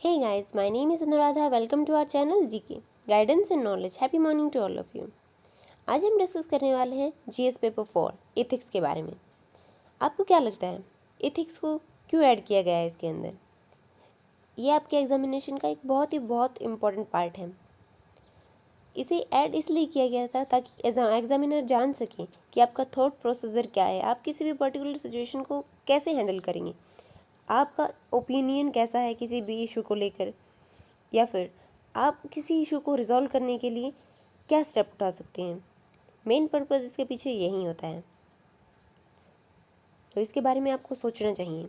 Hey guys, my name is Anuradha. Welcome to our channel GK Guidance and Knowledge. Happy morning to all of you. आज हम discuss करने वाले हैं GS paper 4 ethics के बारे में। आपको क्या लगता है एथिक्स को क्यों ऐड किया गया है इसके अंदर? ये आपके एग्जामिनेशन का एक बहुत इम्पॉर्टेंट पार्ट है। इसे ऐड इसलिए किया गया था ताकि एग्जामिनर जान सके कि आपका थॉट प्रोसीजर क्या है, आप किसी भी पर्टिकुलर सिचुएशन को कैसे हैंडल करेंगे, आपका ओपिनियन कैसा है किसी भी इशू को लेकर, या फिर आप किसी इशू को रिजॉल्व करने के लिए क्या स्टेप उठा सकते हैं। मेन पर्पस इसके पीछे यही होता है, तो इसके बारे में आपको सोचना चाहिए।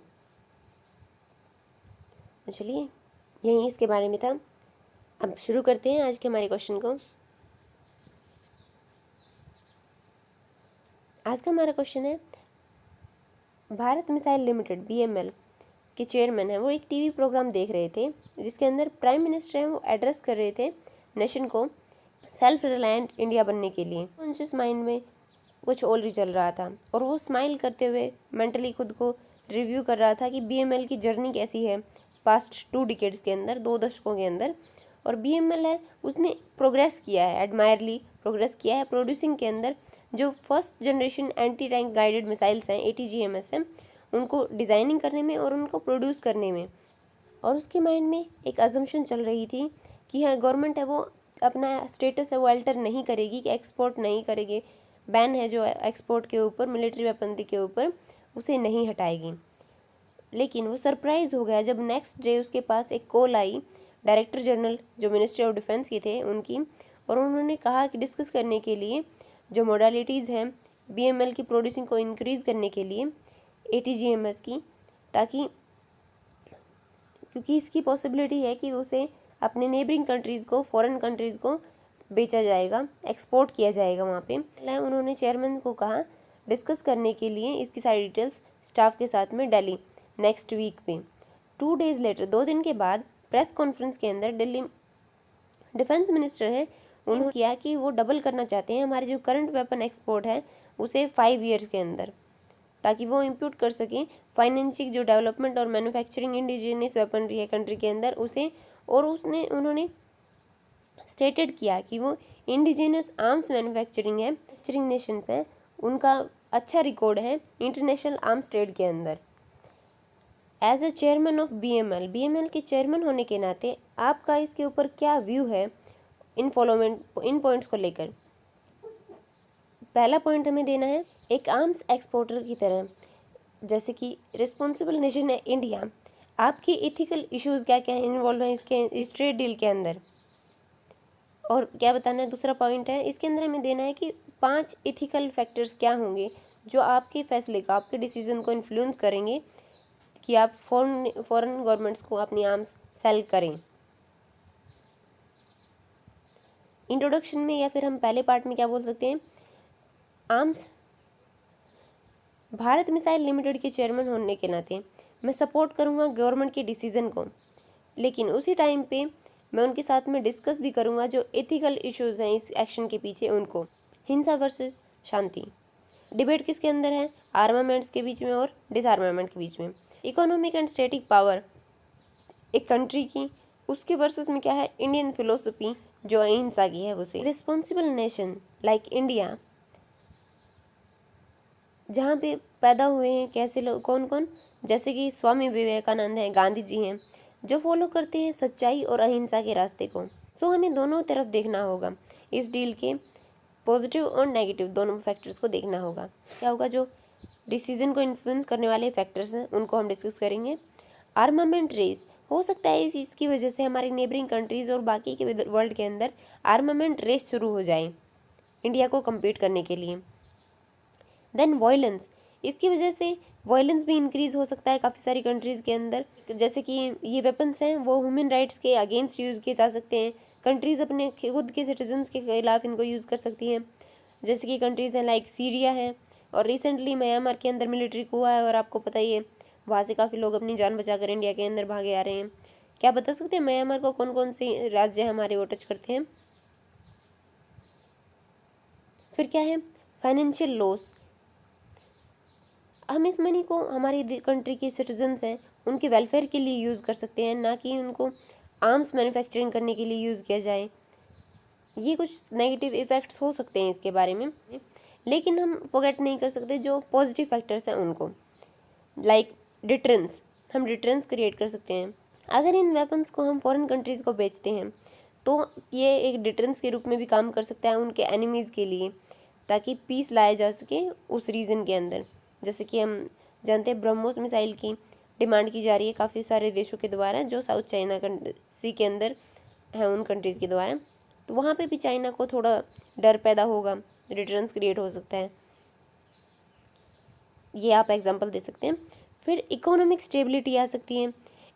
तो चलिए यही इसके बारे में था। अब शुरू करते हैं आज के हमारे क्वेश्चन को। आज का हमारा क्वेश्चन है, भारत मिसाइल लिमिटेड BML के चेयरमैन हैं, वो एक टीवी प्रोग्राम देख रहे थे जिसके अंदर प्राइम मिनिस्टर हैं, वो एड्रेस कर रहे थे नेशन को सेल्फ रिलायंट इंडिया बनने के लिए। कॉन्शियस माइंड में कुछ ऑलरेडी चल रहा था और वो स्माइल करते हुए मेंटली खुद को रिव्यू कर रहा था कि BML की जर्नी कैसी है पास्ट 2 डिकेड्स के अंदर, 2 दशकों के अंदर। और BML है उसने प्रोग्रेस किया है, एडमायरली प्रोग्रेस किया है प्रोड्यूसिंग के अंदर। जो first generation anti tank guided missiles हैं ATGMS हैं, उनको डिज़ाइनिंग करने में और उनको प्रोड्यूस करने में। और उसके माइंड में एक अजम्पशन चल रही थी कि हाँ गवर्नमेंट है वो अपना स्टेटस है वो अल्टर नहीं करेगी, कि एक्सपोर्ट नहीं करेगी, बैन है जो एक्सपोर्ट के ऊपर मिलिट्री वेपनरी के ऊपर उसे नहीं हटाएगी। लेकिन वो सरप्राइज़ हो गया जब नेक्स्ट डे उसके पास एक कॉल आई डायरेक्टर जनरल जो मिनिस्ट्री ऑफ डिफेंस के थे उनकी, और उन्होंने कहा कि डिस्कस करने के लिए जो मोडालिटीज़ हैं BML की प्रोड्यूसिंग को इंक्रीज़ करने के लिए ATGMS की, ताकि क्योंकि इसकी पॉसिबिलिटी है कि उसे अपने नेबरिंग कंट्रीज़ को, फॉरेन कंट्रीज़ को बेचा जाएगा, एक्सपोर्ट किया जाएगा वहाँ पे। उन्होंने चेयरमैन को कहा डिस्कस करने के लिए इसकी सारी डिटेल्स स्टाफ के साथ में दिल्ली नेक्स्ट वीक पे। 2 डेज़ लेटर, 2 दिन के बाद प्रेस कॉन्फ्रेंस के अंदर दिल्ली डिफेंस मिनिस्टर हैं उन्होंने किया कि वो डबल करना चाहते हैं हमारे जो करंट वेपन एक्सपोर्ट है उसे 5 ईयर्स के अंदर, ताकि वो इम्प्यूट कर सकें फाइनेंशियल जो डेवलपमेंट और मैन्युफैक्चरिंग इंडिजिनियस वेपनरी है कंट्री के अंदर उसे। और उन्होंने स्टेटेड किया कि वो इंडिजिनियस आर्म्स मैन्युफैक्चरिंग नेशंस हैं, उनका अच्छा रिकॉर्ड है इंटरनेशनल आर्म्स ट्रेड के अंदर। As a chairman of BML के चेयरमैन होने के नाते आपका इसके ऊपर क्या व्यू है इन पॉइंट्स को लेकर। पहला पॉइंट हमें देना है, एक आर्म्स एक्सपोर्टर की तरह जैसे कि रिस्पॉन्सिबल नेशन है इंडिया, आपके इथिकल इश्यूज क्या क्या इन्वॉल्व हैं इस ट्रेड डील के अंदर, और क्या बताना है। दूसरा पॉइंट है इसके अंदर हमें देना है कि 5 इथिकल फैक्टर्स क्या होंगे जो आपके फैसले को, आपके डिसीजन को इन्फ्लुएंस करेंगे कि आप फॉरेन गवर्नमेंट्स को अपनी आर्म्स सेल करें। इंट्रोडक्शन में या फिर हम पहले पार्ट में क्या बोल सकते हैं, आर्म्स भारत मिसाइल लिमिटेड के चेयरमैन होने के नाते मैं सपोर्ट करूंगा गवर्नमेंट के डिसीजन को, लेकिन उसी टाइम पे मैं उनके साथ में डिस्कस भी करूंगा जो एथिकल इश्यूज हैं इस एक्शन के पीछे उनको। हिंसा वर्सेस शांति, डिबेट किसके अंदर है, आर्मामेंट्स के बीच में और डिसआर्मामेंट के बीच में। इकोनॉमिक एंड स्टैटिक पावर एक कंट्री की, उसके वर्सेस में क्या है इंडियन फिलोसफी जो अहिंसा की है उसे। रिस्पॉन्सिबल नेशन लाइक इंडिया, जहाँ पे पैदा हुए हैं कैसे लोग, कौन कौन, जैसे कि स्वामी विवेकानंद हैं, गांधी जी हैं, जो फॉलो करते हैं सच्चाई और अहिंसा के रास्ते को। सो हमें दोनों तरफ देखना होगा, इस डील के पॉजिटिव और नेगेटिव दोनों फैक्टर्स को देखना होगा। क्या होगा, जो डिसीजन को इन्फ्लुएंस करने वाले फैक्टर्स हैं उनको हम डिस्कस करेंगे। आर्मामेंट रेस, हो सकता है इसकी वजह से हमारी नेबरिंग कंट्रीज़ और बाकी के वर्ल्ड के अंदर आर्मामेंट रेस शुरू हो जाए इंडिया को कम्पीट करने के लिए। देन वायलेंस, इसकी वजह से वायलेंस भी इंक्रीज़ हो सकता है काफ़ी सारी कंट्रीज़ के अंदर, जैसे कि ये वेपन्स हैं वो ह्यूमन राइट्स के अगेंस्ट यूज़ किए जा सकते हैं। कंट्रीज़ अपने खुद के सिटीजन्स के खिलाफ इनको यूज़ कर सकती हैं, जैसे कि कंट्रीज़ हैं लाइक सीरिया है, और रिसेंटली म्यांमार के अंदर मिलिट्री coup हुआ है और आपको पता ही है वहाँ से काफ़ी लोग अपनी जान बचाकर इंडिया के अंदर भागे आ रहे हैं। क्या बता सकते हैं म्यांमार को कौन कौन से राज्य हमारे वो टच करते हैं। फिर क्या है, फाइनेंशियल लॉस, हम इस मनी को, हमारी कंट्री के सिटीजन्स हैं उनके वेलफेयर के लिए यूज़ कर सकते हैं, ना कि उनको आर्म्स मैन्युफैक्चरिंग करने के लिए यूज़ किया जाए। ये कुछ नेगेटिव इफ़ेक्ट्स हो सकते हैं इसके बारे में, लेकिन हम फॉरगेट नहीं कर सकते जो पॉजिटिव फैक्टर्स हैं उनको, लाइक डिटरेंस। हम डिटरेंस क्रिएट कर सकते हैं। अगर इन वेपन्स को हम फॉरेन कंट्रीज़ को बेचते हैं तो ये एक डिटरेंस के रूप में भी काम कर सकता है उनके एनिमीज़ के लिए, ताकि पीस लाया जा सके उस रीजन के अंदर। जैसे कि हम जानते हैं ब्रह्मोस मिसाइल की डिमांड की जा रही है काफ़ी सारे देशों के द्वारा जो साउथ चाइना सी के अंदर हैं, उन कंट्रीज़ के द्वारा। तो वहाँ पे भी चाइना को थोड़ा डर पैदा होगा, डिटरेंस क्रिएट हो सकता है। ये आप एग्जांपल दे सकते हैं। फिर इकोनॉमिक स्टेबिलिटी आ सकती है।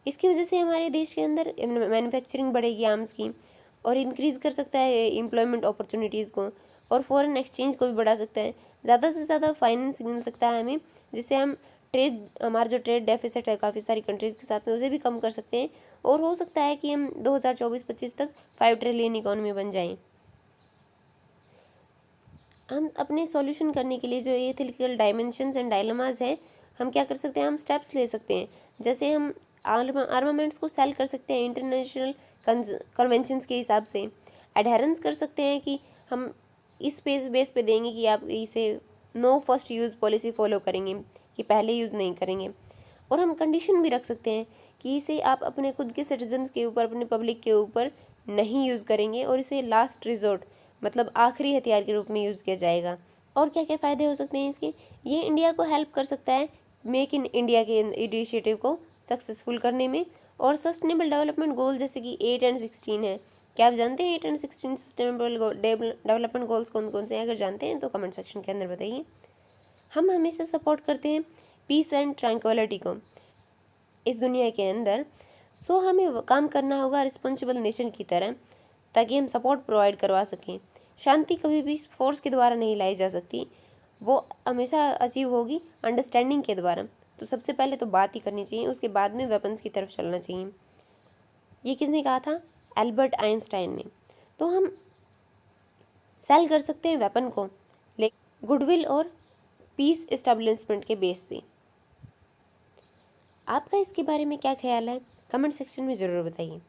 इसकी वजह से हमारे देश के अंदर मैन्युफैक्चरिंग बढ़ेगी आर्म्स की, और इंक्रीज़ कर सकता है एम्प्लॉयमेंट अपॉर्चुनिटीज़ को, और फॉरेन एक्सचेंज को भी बढ़ा सकता है। ज़्यादा से ज़्यादा फाइनेंस मिल सकता है हमें, जिससे हम हमारा जो ट्रेड डेफिसिट है काफ़ी सारी कंट्रीज़ के साथ में, उसे भी कम कर सकते हैं। और हो सकता है कि हम 2024-25 तक 5 ट्रिलियन इकोनॉमी बन जाएं। हम अपने सॉल्यूशन करने के लिए जो एथिकल डायमेंशंस एंड डायलेमास हैं, हम क्या कर सकते हैं, हम स्टेप्स ले सकते हैं। जैसे हम आर्मामेंट्स को सेल कर सकते हैं इंटरनेशनल कन्वेंशंस के हिसाब से, एडहेरेंस कर सकते हैं कि हम इस बेस पे देंगे कि आप इसे no first use policy follow करेंगे, कि पहले यूज़ नहीं करेंगे। और हम कंडीशन भी रख सकते हैं कि इसे आप अपने खुद के सिटीजन्स के ऊपर, अपने पब्लिक के ऊपर नहीं यूज़ करेंगे, और इसे लास्ट रिजोर्ट मतलब आखिरी हथियार के रूप में यूज़ किया जाएगा। और क्या क्या फ़ायदे हो सकते हैं इसके, ये इंडिया को हेल्प कर सकता है मेक इन इंडिया के इनिशिएटिव को सक्सेसफुल करने में। और सस्टेनेबल डेवलपमेंट गोल जैसे कि 8 और 16 है। क्या आप जानते हैं 8 और 16 सस्टेनेबल डेवलपमेंट गोल्स कौन कौन से हैं? अगर जानते हैं तो कमेंट सेक्शन के अंदर बताइए। हम हमेशा सपोर्ट करते हैं पीस एंड ट्रैंक्विलिटी को इस दुनिया के अंदर। सो हमें काम करना होगा रिस्पॉन्सिबल नेशन की तरह, ताकि हम सपोर्ट प्रोवाइड करवा सकें। शांति कभी भी फोर्स के द्वारा नहीं लाई जा सकती, वो हमेशा अचीव होगी अंडरस्टैंडिंग के द्वारा। तो सबसे पहले तो बात ही करनी चाहिए, उसके बाद में वेपन्स की तरफ चलना चाहिए। ये किसने कहा था? एल्बर्ट आइंस्टाइन ने। तो हम सेल कर सकते हैं वेपन को, लेकिन गुडविल और पीस एस्टेब्लिशमेंट के बेस पे। आपका इसके बारे में क्या ख्याल है? कमेंट सेक्शन में ज़रूर बताइए।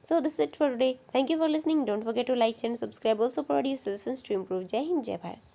So this is it for today. Thank you for listening. Don't forget to like and subscribe. Also provide your suggestions to improve. Jai Hind, Jai Bharat.